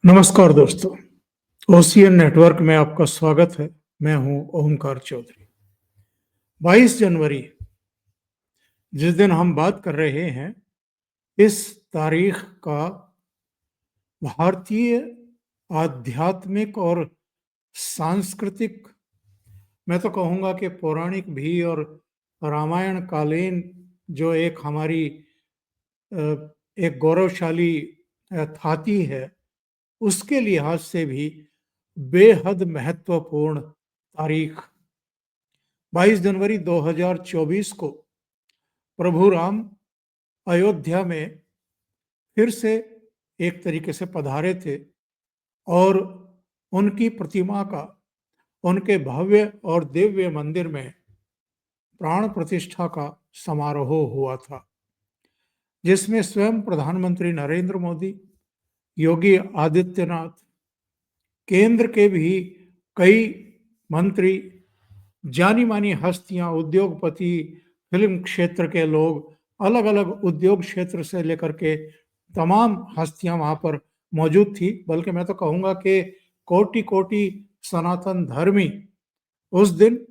नमस्कार दोस्तों, ocean network में आपका स्वागत है। मैं हूं ओमकार चौधरी। 22 जनवरी जिस दिन हम बात कर रहे हैं, इस तारीख का भारतीय आध्यात्मिक और सांस्कृतिक, मैं तो कहूँगा कि पौराणिक भी और रामायण कालीन जो एक हमारी एक गौरवशाली थाती है, उसके लिहाज से भी बेहद महत्वपूर्ण तारीख 22 जनवरी 2024 को प्रभु राम अयोध्या में फिर से एक तरीके से पधारे थे और उनकी प्रतिमा का उनके भव्य और दिव्य मंदिर में प्राण प्रतिष्ठा का समारोह हुआ था, जिसमें स्वयं प्रधानमंत्री नरेंद्र मोदी, योगी आदित्यनाथ, केंद्र के भी कई मंत्री, जानी मानी हस्तियां, उद्योगपति, फिल्म क्षेत्र के लोग, अलग अलग उद्योग क्षेत्र से लेकर के तमाम हस्तियां वहां पर मौजूद थी। बल्कि मैं तो कहूंगा कि कोटि कोटि सनातन धर्मी उस दिन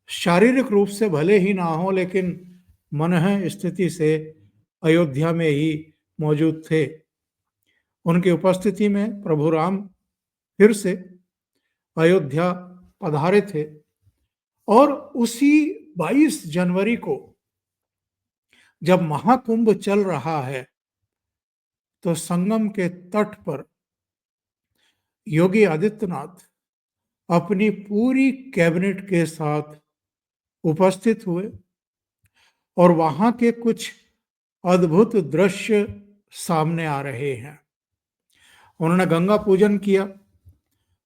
शारीरिक रूप से भले ही ना हो, लेकिन मनः स्थिति से अयोध्या में ही मौजूद थे। उनकी उपस्थिति में प्रभु राम फिर से अयोध्या पधारे थे और उसी 22 जनवरी को जब महाकुंभ चल रहा है, तो संगम के तट पर योगी आदित्यनाथ अपनी पूरी कैबिनेट के साथ उपस्थित हुए और वहां के कुछ अद्भुत दृश्य सामने आ रहे हैं। उन्होंने गंगा पूजन किया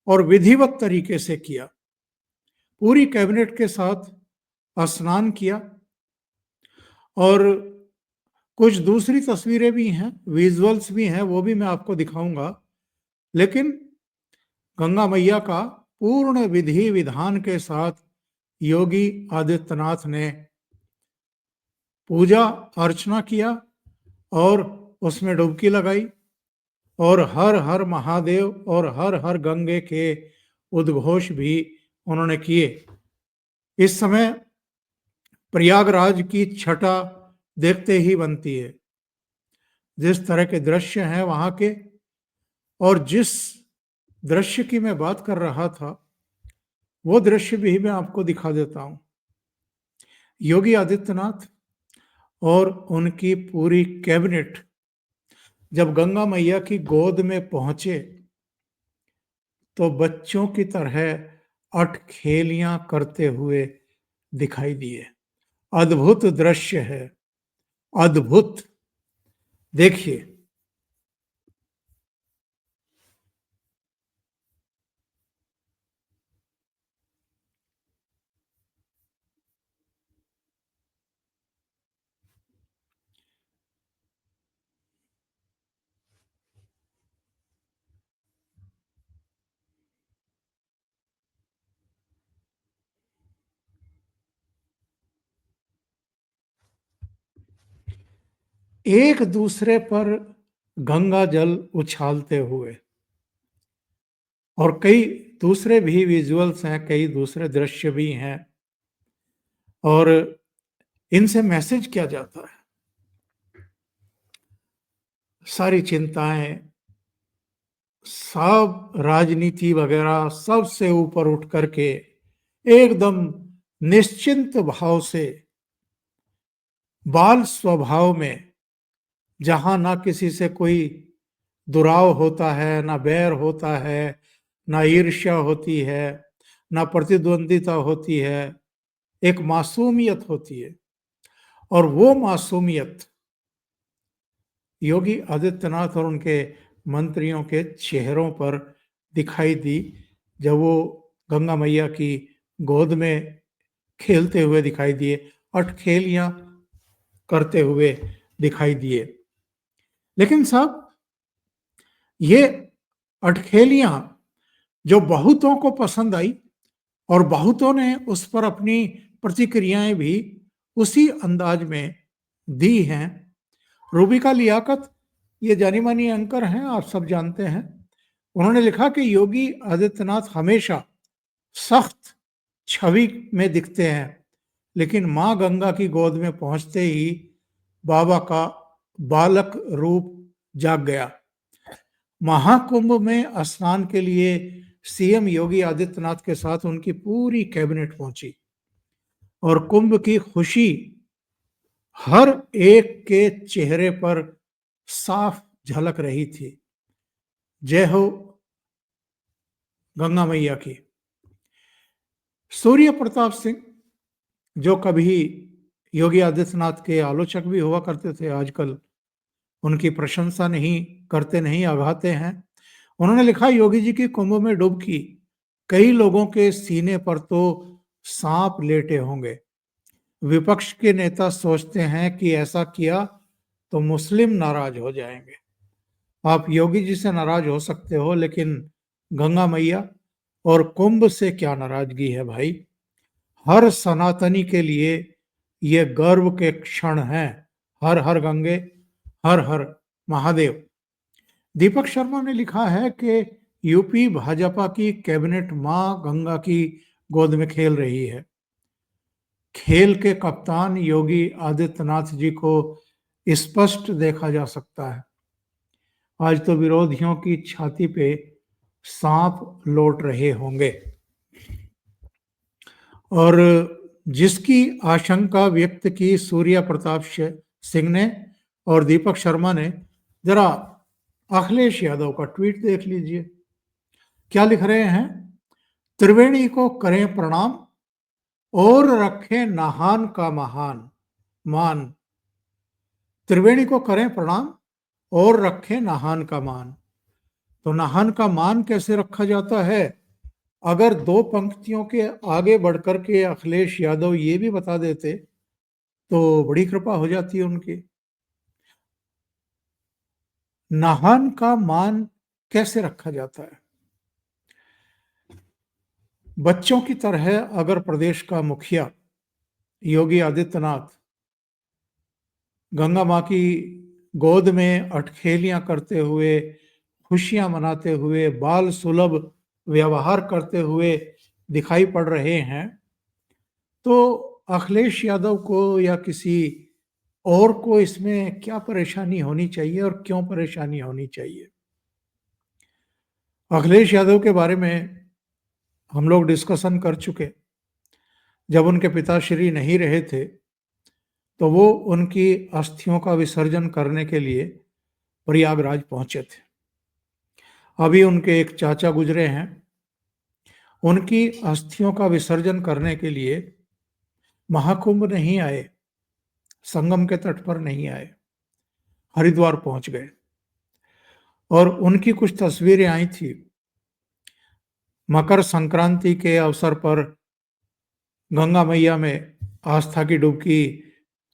और विधिवत तरीके से किया, पूरी कैबिनेट के साथ स्नान किया। और कुछ दूसरी तस्वीरें भी हैं, विजुअल्स भी हैं, वो भी मैं आपको दिखाऊंगा। लेकिन गंगा मैया का पूर्ण विधि विधान के साथ योगी आदित्यनाथ ने पूजा अर्चना किया और उसमें डुबकी लगाई और हर हर महादेव और हर हर गंगे के उद्घोष भी उन्होंने किए। इस समय प्रयागराज की छटा देखते ही बनती है, जिस तरह के दृश्य हैं वहां के। और जिस दृश्य की मैं बात कर रहा था, वो दृश्य भी मैं आपको दिखा देता हूं। योगी आदित्यनाथ और उनकी पूरी कैबिनेट जब गंगा मैया की गोद में पहुंचे, तो बच्चों की तरह अठखेलियां करते हुए दिखाई दिए। अद्भुत दृश्य है, अद्भुत। देखिए, एक दूसरे पर गंगा जल उछालते हुए, और कई दूसरे भी विजुअल्स हैं, कई दूसरे दृश्य भी हैं। और इनसे मैसेज क्या जाता है? सारी चिंताएं, सब राजनीति वगैरह सब से ऊपर उठ करके एकदम निश्चिंत भाव से, बाल स्वभाव में, जहां ना किसी से कोई दुराव होता है, ना बैर होता है, ना ईर्ष्या होती है, ना प्रतिद्वंदिता होती है, एक मासूमियत होती है। और वो मासूमियत योगी आदित्यनाथ और उनके मंत्रियों के चेहरों पर दिखाई दी, जब वो गंगा मैया की गोद में खेलते हुए दिखाई दिए, अठखेलियां करते हुए दिखाई दिए। लेकिन साहब, ये अठखेलियां जो बहुतों को पसंद आई और बहुतों ने उस पर अपनी प्रतिक्रियाएं भी उसी अंदाज में दी हैं। रूबिका लियाकत ये जानी मानी एंकर हैं, आप सब जानते हैं। उन्होंने लिखा कि योगी आदित्यनाथ हमेशा सख्त छवि में दिखते हैं, लेकिन मां गंगा की गोद में पहुंचते ही बाबा का बालक रूप जाग गया। महाकुंभ में स्नान के लिए सीएम योगी आदित्यनाथ के साथ उनकी पूरी कैबिनेट पहुंची और कुंभ की खुशी हर एक के चेहरे पर साफ झलक रही थी। जय हो गंगा मैया की। सूर्य प्रताप सिंह, जो कभी योगी आदित्यनाथ के आलोचक भी हुआ करते थे, आजकल उनकी प्रशंसा नहीं करते, नहीं आघाते हैं। उन्होंने लिखा, योगी जी की कुंभ में डुबकी, कई लोगों के सीने पर तो सांप लेटे होंगे। विपक्ष के नेता सोचते हैं कि ऐसा किया तो मुस्लिम नाराज हो जाएंगे। आप योगी जी से नाराज हो सकते हो, लेकिन गंगा मैया और कुंभ से क्या नाराजगी है भाई। हर सनातनी के लिए ये गर्व के क्षण हैं। हर हर गंगे, हर हर महादेव। दीपक शर्मा ने लिखा है कि यूपी भाजपा की कैबिनेट मां गंगा की गोद में खेल रही है। खेल के कप्तान योगी आदित्यनाथ जी को स्पष्ट देखा जा सकता है। आज तो विरोधियों की छाती पे सांप लौट रहे होंगे। और जिसकी आशंका व्यक्त की सूर्य प्रताप सिंह ने और दीपक शर्मा ने, जरा अखिलेश यादव का ट्वीट देख लीजिए। क्या लिख रहे हैं? त्रिवेणी को करें प्रणाम और रखें नाहन का महान मान। त्रिवेणी को करें प्रणाम और रखें नाहन का मान। तो नाहन का मान कैसे रखा जाता है? अगर दो पंक्तियों के आगे बढ़कर के अखिलेश यादव ये भी बता देते तो बड़ी कृपा हो जाती है उनकी। नाहन का मान कैसे रखा जाता है? बच्चों की तरह अगर प्रदेश का मुखिया योगी आदित्यनाथ गंगा मां की गोद में अटखेलियां करते हुए, खुशियां मनाते हुए, बाल सुलभ व्यवहार करते हुए दिखाई पड़ रहे हैं, तो अखिलेश यादव को या किसी और को इसमें क्या परेशानी होनी चाहिए और क्यों परेशानी होनी चाहिए? अखिलेश यादव के बारे में हम लोग डिस्कशन कर चुके। जब उनके पिताश्री नहीं रहे थे तो वो उनकी अस्थियों का विसर्जन करने के लिए प्रयागराज पहुंचे थे। अभी उनके एक चाचा गुजरे हैं, उनकी अस्थियों का विसर्जन करने के लिए महाकुंभ नहीं आए, संगम के तट पर नहीं आए, हरिद्वार पहुंच गए। और उनकी कुछ तस्वीरें आई थी। मकर संक्रांति के अवसर पर गंगा मैया में आस्था की डुबकी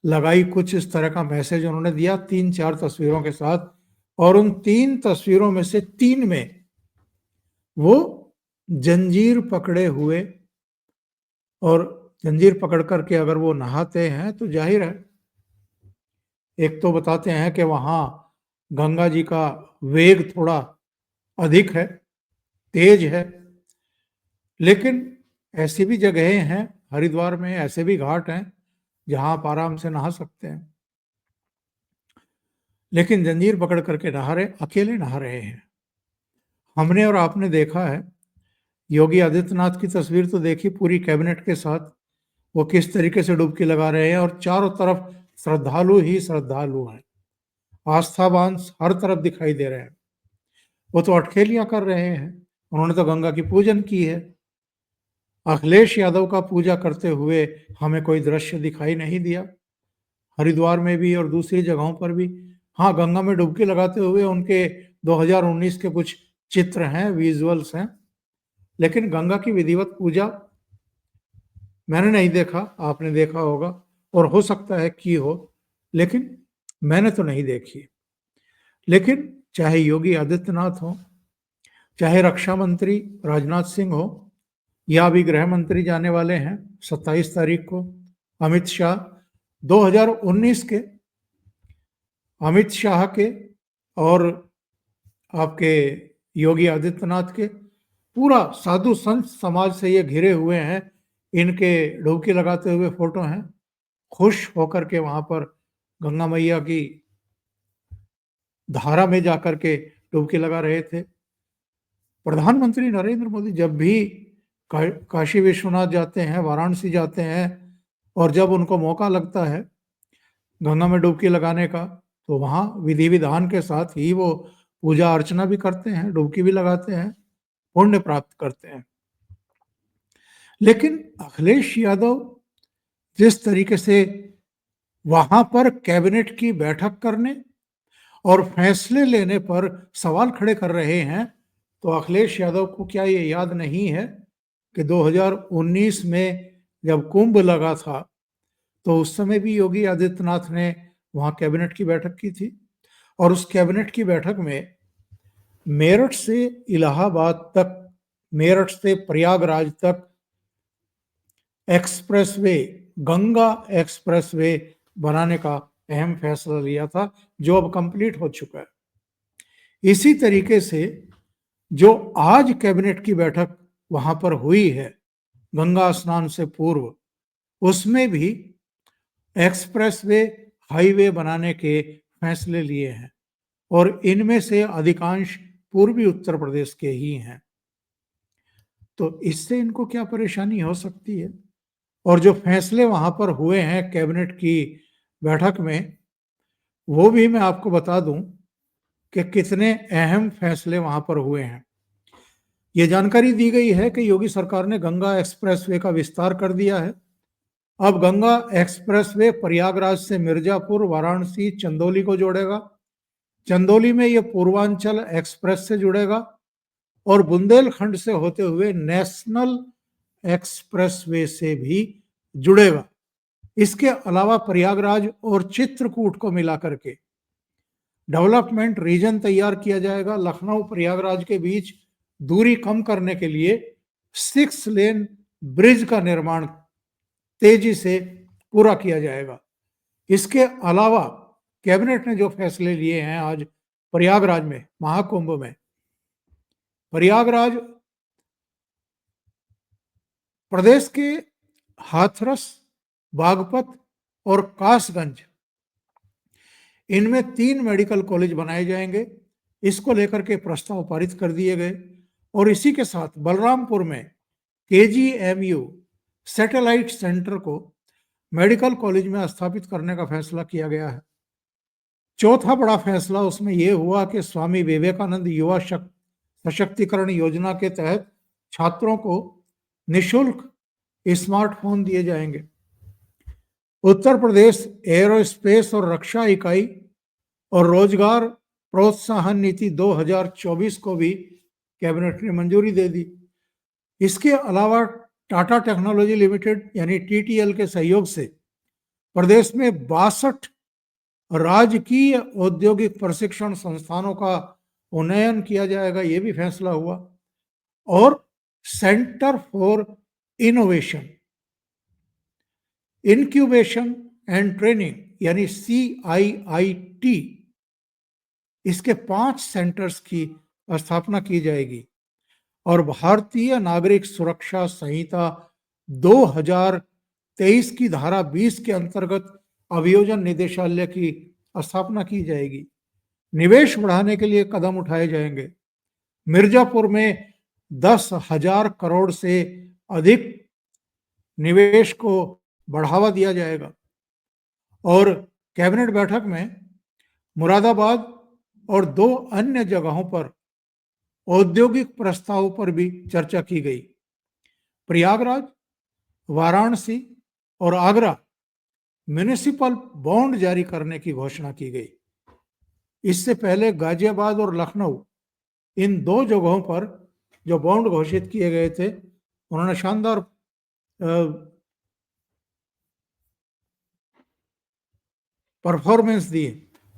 लगाई, कुछ इस तरह का मैसेज उन्होंने दिया 3-4 तस्वीरों के साथ। और उन 3 तस्वीरों में से 3 में वो जंजीर पकड़े हुए, और जंजीर पकड़ करके अगर वो नहाते हैं तो जाहिर है, एक तो बताते हैं कि वहां गंगा जी का वेग थोड़ा अधिक है, तेज है, लेकिन ऐसी भी जगहें हैं हरिद्वार में, ऐसे भी घाट हैं जहां आप आराम से नहा सकते हैं। लेकिन जंजीर पकड़ करके नहा रहे, अकेले नहा रहे हैं। हमने और आपने देखा है, योगी आदित्यनाथ की तस्वीर तो देखी पूरी कैबिनेट के साथ, वो किस तरीके से डुबकी लगा रहे हैं और चारों तरफ श्रद्धालु ही श्रद्धालु हैं, आस्थावान हर तरफ दिखाई दे रहे हैं। वो तो अटखेलियां कर रहे हैं, उन्होंने तो गंगा की पूजन की है। अखिलेश यादव का पूजा करते हुए हमें कोई दृश्य दिखाई नहीं दिया, हरिद्वार में भी और दूसरी जगहों पर भी। हाँ, गंगा में डुबकी लगाते हुए उनके 2019 के कुछ चित्र हैं, विजुअल्स हैं, लेकिन गंगा की विधिवत पूजा मैंने नहीं देखा, आपने देखा होगा और हो सकता है की हो, लेकिन मैंने तो नहीं देखी। लेकिन चाहे योगी आदित्यनाथ हो, चाहे रक्षा मंत्री राजनाथ सिंह हो, या अभी गृह मंत्री जाने वाले हैं 27 तारीख को अमित शाह, 2019 के अमित शाह के और आपके योगी आदित्यनाथ के। पूरा साधु संत समाज से ये घिरे हुए हैं, इनके डुबकी लगाते हुए फोटो हैं, खुश होकर के वहां पर गंगा मैया की धारा में जाकर के डुबकी लगा रहे थे। प्रधानमंत्री नरेंद्र मोदी जब भी काशी विश्वनाथ जाते हैं, वाराणसी जाते हैं, और जब उनको मौका लगता है गंगा में डुबकी लगाने का, तो वहां विधि विधान के साथ ही वो पूजा अर्चना भी करते हैं, डुबकी भी लगाते हैं, पुण्य प्राप्त करते हैं। लेकिन अखिलेश यादव जिस तरीके से वहां पर कैबिनेट की बैठक करने और फैसले लेने पर सवाल खड़े कर रहे हैं, तो अखिलेश यादव को क्या ये याद नहीं है कि 2019 में जब कुंभ लगा था, तो उस समय भी योगी आदित्यनाथ ने वहां कैबिनेट की बैठक की थी, और उस कैबिनेट की बैठक में मेरठ से इलाहाबाद तक, मेरठ से प्रयागराज तक एक्सप्रेसवे, गंगा एक्सप्रेसवे बनाने का अहम फैसला लिया था, जो अब कंप्लीट हो चुका है। इसी तरीके से जो आज कैबिनेट की बैठक वहां पर हुई है गंगा स्नान से पूर्व, उसमें भी एक्सप्रेसवे, हाईवे बनाने के फैसले लिए हैं, और इनमें से अधिकांश पूर्वी उत्तर प्रदेश के ही हैं। तो इससे इनको क्या परेशानी हो सकती है? और जो फैसले वहां पर हुए हैं कैबिनेट की बैठक में, वो भी मैं आपको बता दूं कि कितने अहम फैसले वहां पर हुए हैं। ये जानकारी दी गई है कि योगी सरकार ने गंगा एक्सप्रेसवे का विस्तार कर दिया है। अब गंगा एक्सप्रेसवे प्रयागराज से मिर्जापुर, वाराणसी, चंदौली को जोड़ेगा। चंदौली में यह पूर्वांचल एक्सप्रेस से जुड़ेगा और बुंदेलखंड से होते हुए नेशनल एक्सप्रेसवे से भी जुड़ेगा। इसके अलावा प्रयागराज और चित्रकूट को मिलाकर के डेवलपमेंट रीजन तैयार किया जाएगा। लखनऊ प्रयागराज के बीच दूरी कम करने के लिए 6 लेन ब्रिज का निर्माण तेजी से पूरा किया जाएगा। इसके अलावा कैबिनेट ने जो फैसले लिए हैं आज प्रयागराज में, महाकुंभ में, प्रयागराज प्रदेश के हाथरस, बागपत और कासगंज, इनमें 3 मेडिकल कॉलेज बनाए जाएंगे। इसको लेकर के प्रस्ताव पारित कर दिए गए, और इसी के साथ बलरामपुर में KGMU सैटेलाइट सेंटर को मेडिकल कॉलेज में स्थापित करने का फैसला किया गया है। चौथा बड़ा फैसला उसमें यह हुआ कि स्वामी विवेकानंद युवा सशक्तिकरण योजना के तहत छात्रों को निशुल्क स्मार्टफोन दिए जाएंगे। उत्तर प्रदेश एरोस्पेस और रक्षा इकाई और रोजगार प्रोत्साहन नीति 2024 को भी कैबिनेट ने मंजूरी दे दी। इसके अलावा टाटा टेक्नोलॉजी लिमिटेड यानी TTL के सहयोग से प्रदेश में 62 राजकीय औद्योगिक प्रशिक्षण संस्थानों का उन्नयन किया जाएगा, ये भी फैसला हुआ। और centre for innovation, incubation and training यानी CIIT, इसके 5 सेंटर्स की स्थापना की जाएगी। और भारतीय नागरिक सुरक्षा संहिता 2023 की धारा 20 के अंतर्गत अभियोजन निदेशालय की स्थापना की जाएगी। निवेश बढ़ाने के लिए कदम उठाए जाएंगे। मिर्जापुर में 10,000 करोड़ से अधिक निवेश को बढ़ावा दिया जाएगा। और कैबिनेट बैठक में मुरादाबाद और 2 अन्य जगहों पर औद्योगिक प्रस्ताव पर भी चर्चा की गई। प्रयागराज, वाराणसी और आगरा म्युनिसिपल बॉन्ड जारी करने की घोषणा की गई। इससे पहले गाजियाबाद और लखनऊ, इन 2 जगहों पर जो बॉन्ड घोषित किए गए थे, उन्होंने शानदार परफॉर्मेंस दिए।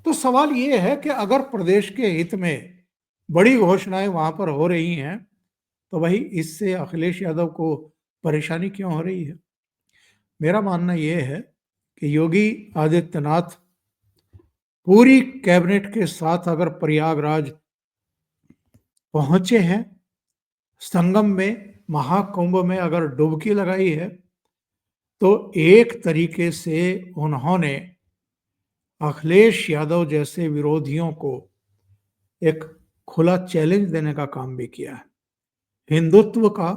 तो सवाल ये है कि अगर प्रदेश के हित में बड़ी घोषणाएं वहां पर हो रही हैं, तो भाई इससे अखिलेश यादव को परेशानी क्यों हो रही है? मेरा मानना यह है कि योगी आदित्यनाथ पूरी कैबिनेट के साथ अगर प्रयागराज पहुंचे हैं संगम में, महाकुंभ में अगर डुबकी लगाई है, तो एक तरीके से उन्होंने अखिलेश यादव जैसे विरोधियों को एक खुला चैलेंज देने का काम भी किया है। हिंदुत्व का,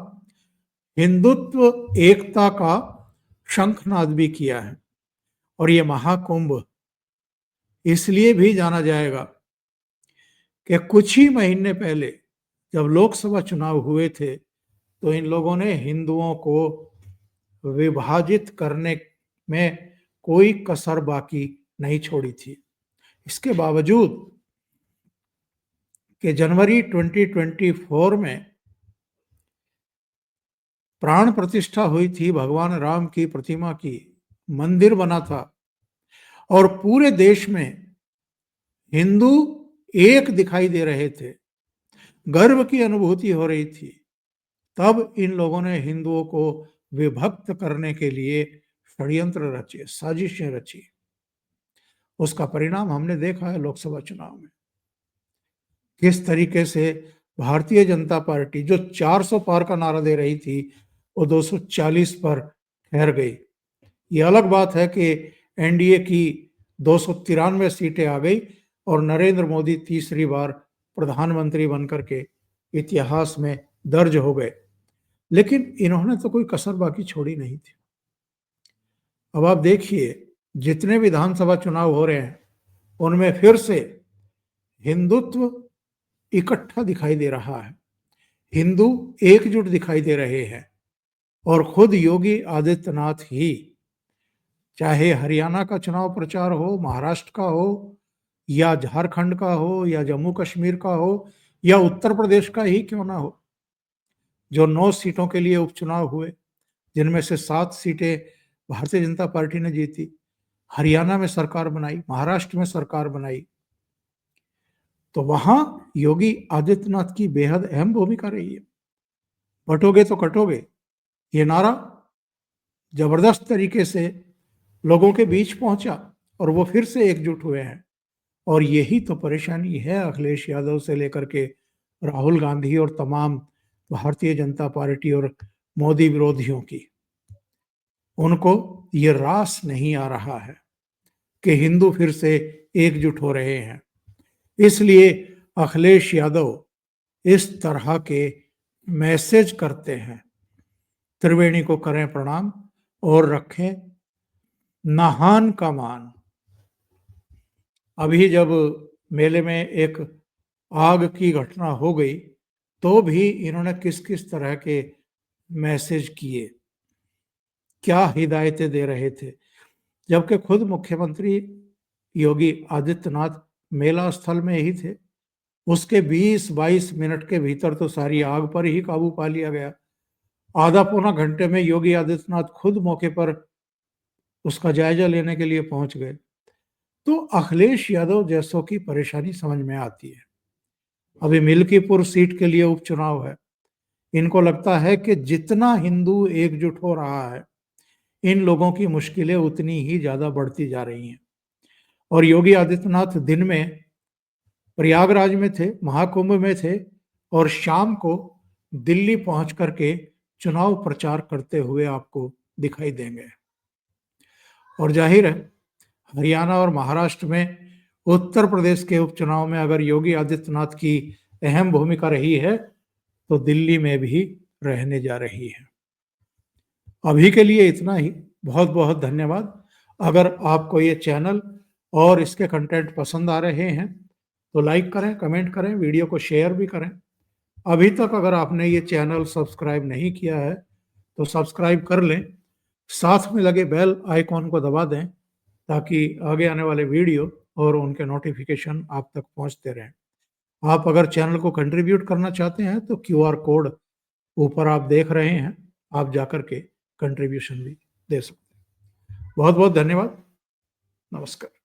हिंदुत्व एकता का शंखनाद भी किया है। और ये महाकुंभ इसलिए भी जाना जाएगा कि कुछ ही महीने पहले जब लोकसभा चुनाव हुए थे, तो इन लोगों ने हिंदुओं को विभाजित करने में कोई कसर बाकी नहीं छोड़ी थी। इसके बावजूद कि जनवरी 2024 में प्राण प्रतिष्ठा हुई थी भगवान राम की प्रतिमा की, मंदिर बना था और पूरे देश में हिंदू एक दिखाई दे रहे थे, गर्व की अनुभूति हो रही थी, तब इन लोगों ने हिंदुओं को विभक्त करने के लिए षड्यंत्र रचे, साजिशें रची। उसका परिणाम हमने देखा है लोकसभा चुनाव में। किस तरीके से भारतीय जनता पार्टी जो 400 पार का नारा दे रही थी, वो 240 पर ठहर गई। ये अलग बात है कि एनडीए की 293 सीटें आ गई और नरेंद्र मोदी तीसरी बार प्रधानमंत्री बनकर के इतिहास में दर्ज हो गए, लेकिन इन्होंने तो कोई कसर बाकी छोड़ी नहीं थी। अब आप देखिए, जितने विधानसभा चुनाव हो रहे हैं उनमें फिर से हिंदुत्व इकट्ठा दिखाई दे रहा है, हिंदू एकजुट दिखाई दे रहे हैं। और खुद योगी आदित्यनाथ ही, चाहे हरियाणा का चुनाव प्रचार हो, महाराष्ट्र का हो, या झारखंड का हो, या जम्मू कश्मीर का हो, या उत्तर प्रदेश का ही क्यों ना हो, जो 9 सीटों के लिए उपचुनाव हुए, जिनमें से 7 सीटें भारतीय जनता पार्टी ने जीती, हरियाणा में सरकार बनाई, महाराष्ट्र में सरकार बनाई, तो वहां योगी आदित्यनाथ की बेहद अहम भूमिका रही है। बटोगे तो कटोगे, ये नारा जबरदस्त तरीके से लोगों के बीच पहुंचा और वो फिर से एकजुट हुए हैं। और यही तो परेशानी है अखिलेश यादव से लेकर के राहुल गांधी और तमाम भारतीय जनता पार्टी और मोदी विरोधियों की। उनको ये रास नहीं आ रहा है कि हिंदू फिर से एकजुट हो रहे हैं। इसलिए अखिलेश यादव इस तरह के मैसेज करते हैं। त्रिवेणी को करें प्रणाम और रखें नहान का मान। अभी जब मेले में एक आग की घटना हो गई, तो भी इन्होंने किस किस तरह के मैसेज किए, क्या हिदायतें दे रहे थे, जबकि खुद मुख्यमंत्री योगी आदित्यनाथ मेला स्थल में ही थे। उसके 20-22 मिनट के भीतर तो सारी आग पर ही काबू पा लिया गया। आधा पौना घंटे में योगी आदित्यनाथ खुद मौके पर उसका जायजा लेने के लिए पहुंच गए। तो अखिलेश यादव जैसों की परेशानी समझ में आती है। अभी मिल्कीपुर सीट के लिए उपचुनाव है। इनको लगता है कि जितना हिंदू एकजुट हो रहा है, इन लोगों की मुश्किलें उतनी ही ज्यादा बढ़ती जा रही हैं। और योगी आदित्यनाथ दिन में प्रयागराज में थे, महाकुंभ में थे, और शाम को दिल्ली पहुंच करके चुनाव प्रचार करते हुए आपको दिखाई देंगे। और जाहिर है, हरियाणा और महाराष्ट्र में, उत्तर प्रदेश के उपचुनाव में अगर योगी आदित्यनाथ की अहम भूमिका रही है, तो दिल्ली में भी रहने जा रही है। अभी के लिए इतना ही। बहुत बहुत धन्यवाद। अगर आपको ये चैनल और इसके कंटेंट पसंद आ रहे हैं तो लाइक करें, कमेंट करें, वीडियो को शेयर भी करें। अभी तक अगर आपने ये चैनल सब्सक्राइब नहीं किया है तो सब्सक्राइब कर लें, साथ में लगे बेल आइकॉन को दबा दें ताकि आगे आने वाले वीडियो और उनके नोटिफिकेशन आप तक पहुंचते रहें। आप अगर चैनल को कंट्रीब्यूट करना चाहते हैं तो क्यूआर कोड ऊपर आप देख रहे हैं, आप जाकर के कंट्रीब्यूशन भी दे सकते हैं। बहुत बहुत धन्यवाद। नमस्कार।